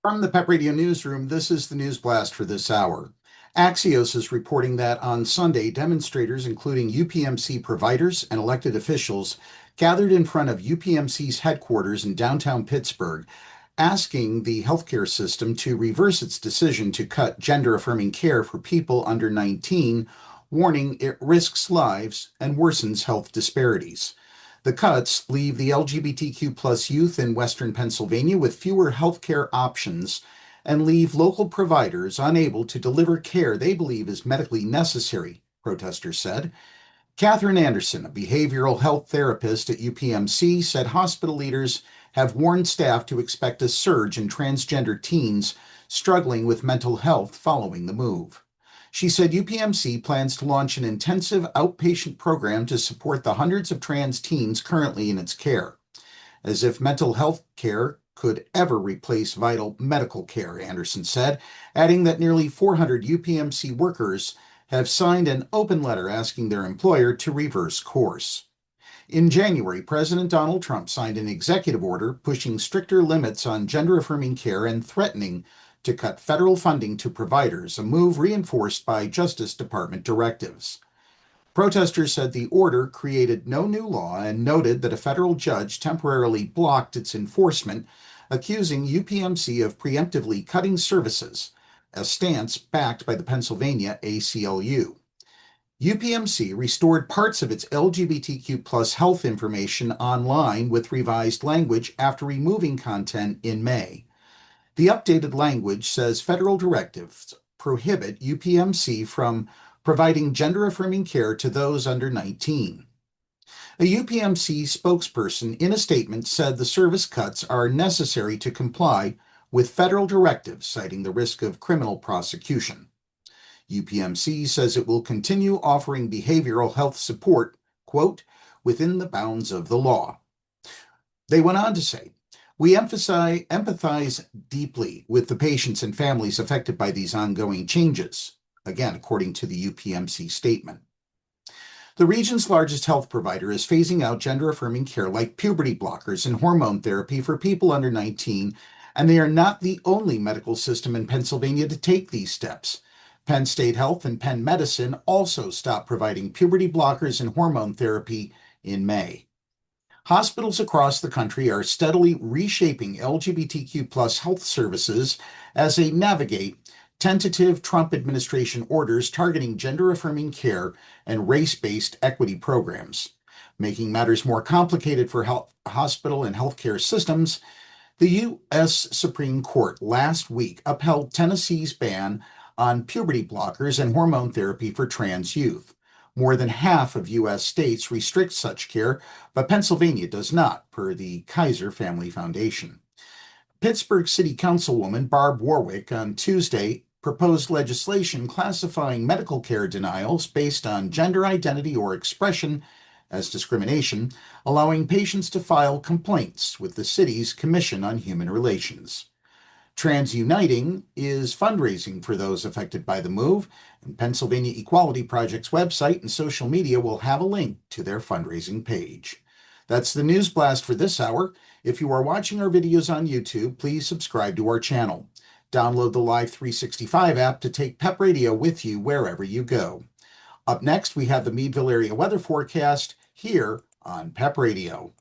From the PEP Radio Newsroom, this is the News Blast for this hour. Axios is reporting that on Sunday, demonstrators, including UPMC providers and elected officials, gathered in front of UPMC's headquarters in downtown Pittsburgh, asking the healthcare system to reverse its decision to cut gender-affirming care for people under 19, warning it risks lives and worsens health disparities. The cuts leave the LGBTQ plus youth in Western Pennsylvania with fewer healthcare options and leave local providers unable to deliver care they believe is medically necessary, protesters said. Catherine Anderson, a behavioral health therapist at UPMC, said hospital leaders have warned staff to expect a surge in transgender teens struggling with mental health following the move. She said UPMC plans to launch an intensive outpatient program to support the hundreds of trans teens currently in its care. As if mental health care could ever replace vital medical care, Anderson said, adding that nearly 400 UPMC workers have signed an open letter asking their employer to reverse course. In January, President Donald Trump signed an executive order pushing stricter limits on gender-affirming care and threatening to cut federal funding to providers, a move reinforced by Justice Department directives. Protesters said the order created no new law and noted that a federal judge temporarily blocked its enforcement, accusing UPMC of preemptively cutting services, a stance backed by the Pennsylvania ACLU. UPMC restored parts of its LGBTQ plus health information online with revised language after removing content in May. The updated language says federal directives prohibit UPMC from providing gender-affirming care to those under 19. A UPMC spokesperson in a statement said the service cuts are necessary to comply with federal directives, citing the risk of criminal prosecution. UPMC says it will continue offering behavioral health support, quote, within the bounds of the law. They went on to say, we empathize deeply with the patients and families affected by these ongoing changes, again, according to the UPMC statement. The region's largest health provider is phasing out gender-affirming care like puberty blockers and hormone therapy for people under 19, and they are not the only medical system in Pennsylvania to take these steps. Penn State Health and Penn Medicine also stopped providing puberty blockers and hormone therapy in May. Hospitals across the country are steadily reshaping LGBTQ plus health services as they navigate tentative Trump administration orders targeting gender-affirming care and race-based equity programs. Making matters more complicated for hospital and healthcare systems, the U.S. Supreme Court last week upheld Tennessee's ban on puberty blockers and hormone therapy for trans youth. More than half of U.S. states restrict such care, but Pennsylvania does not, per the Kaiser Family Foundation. Pittsburgh City Councilwoman Barb Warwick on Tuesday proposed legislation classifying medical care denials based on gender identity or expression as discrimination, allowing patients to file complaints with the city's Commission on Human Relations. Trans Uniting is fundraising for those affected by the move, and Pennsylvania Equality Project's website and social media will have a link to their fundraising page. That's the News Blast for this hour. If you are watching our videos on YouTube, please subscribe to our channel. Download the Live 365 app to take PEP Radio with you wherever you go. Up next, we have the Meadville area weather forecast here on PEP Radio.